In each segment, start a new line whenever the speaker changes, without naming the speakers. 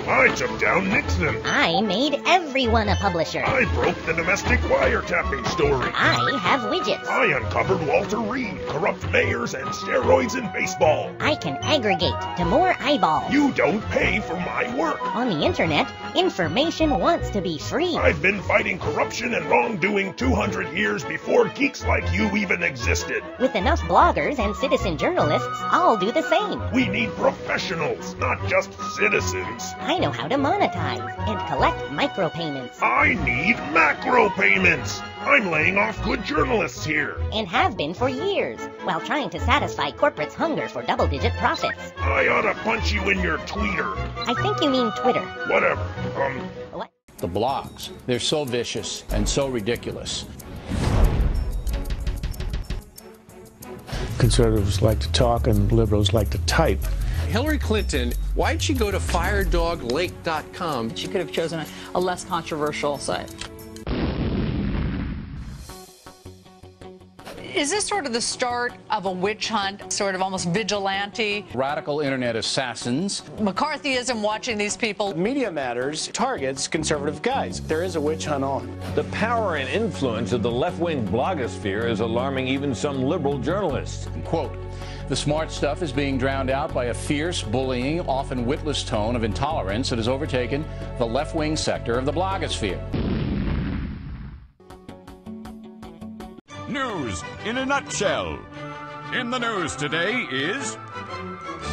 I took down Nixon.
I made everyone a publisher.
I broke the domestic wiretapping story.
I have widgets.
I uncovered Walter Reed, corrupt mayors, and steroids in baseball.
I can aggregate to more eyeballs.
You don't pay for my work.
On the internet, information wants to be free.
I've been fighting corruption and wrongdoing 200 years before geeks like you even existed.
With enough bloggers and citizen journalists, I'll do the same.
We need professionals, not just citizens.
I know how to monetize and collect micropayments.
I need macro payments. I'm laying off good journalists here.
And have been for years, while trying to satisfy corporate's hunger for double-digit profits.
I ought to punch you in your tweeter.
I think you mean Twitter.
Whatever.
What?
The blogs. They're so vicious and so ridiculous.
Conservatives like to talk and liberals like to type.
Hillary Clinton, why'd she go to firedoglake.com?
She could have chosen a less controversial site. Is this sort of the start of a witch hunt, sort of almost vigilante?
Radical internet assassins.
McCarthyism watching these people.
Media Matters targets conservative guys. There is a witch hunt on.
The power and influence of the left-wing blogosphere is alarming even some liberal journalists.
Quote, the smart stuff is being drowned out by a fierce, bullying, often witless tone of intolerance that has overtaken the left-wing sector of the blogosphere.
News in a nutshell. In the news today is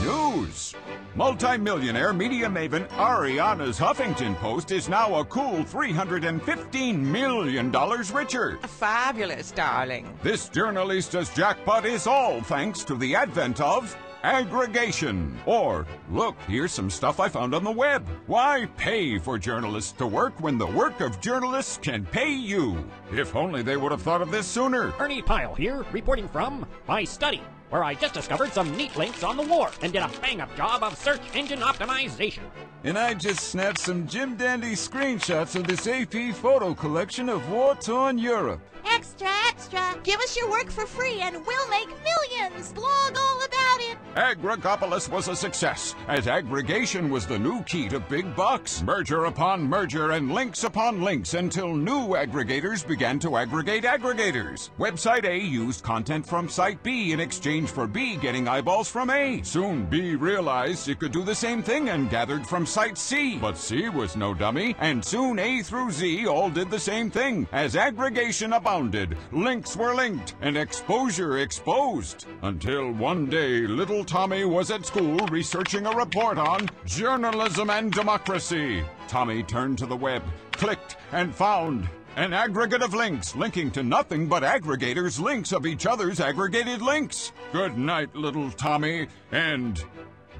news. Multi-millionaire media maven Ariana's Huffington Post is now a cool $315 million richer.
Fabulous, darling.
This journalista's jackpot is all thanks to the advent of aggregation. Or, look, here's some stuff I found on the web. Why pay for journalists to work when the work of journalists can pay you? If only they would have thought of this sooner.
Ernie Pyle here, reporting from my study, where I just discovered some neat links on the war and did a bang-up job of search engine optimization.
And I just snapped some Jim Dandy screenshots of this AP photo collection of war-torn Europe.
Extra, extra! Give us your work for free and we'll make millions! Blog all about it!
Aggregopolis was a success, as aggregation was the new key to big bucks. Merger upon merger and links upon links until new aggregators began to aggregate aggregators. Website A used content from Site B in exchange for B getting eyeballs from A. Soon B realized it could do the same thing and gathered from Site C. But C was no dummy, and soon A through Z all did the same thing. As aggregation abounded, links were linked, and exposure exposed. Until one day, little Tommy was at school researching a report on journalism and democracy. Tommy turned to the web, clicked, and found an aggregate of links linking to nothing but aggregators' links of each other's aggregated links. Good night, little Tommy, and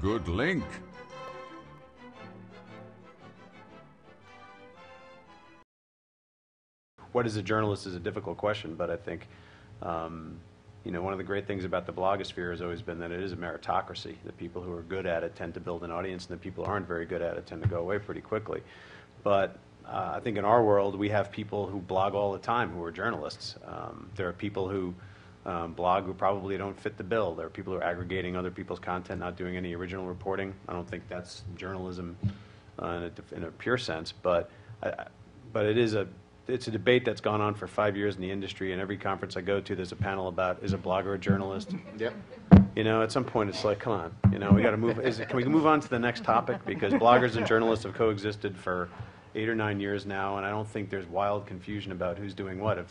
good link.
What is a journalist is a difficult question, but I think, one of the great things about the blogosphere has always been that it is a meritocracy. The people who are good at it tend to build an audience, and the people who aren't very good at it tend to go away pretty quickly. But I think in our world, we have people who blog all the time who are journalists. There are people who blog who probably don't fit the bill. There are people who are aggregating other people's content, not doing any original reporting. I don't think that's journalism in a pure sense, but it's a debate that's gone on for 5 years in the industry, and every conference I go to, there's a panel about, is a blogger a journalist? Yep. At some point, it's like, come on, we got to move. Can we move on to the next topic? Because bloggers and journalists have coexisted for 8 or 9 years now, and I don't think there's wild confusion about who's doing what. If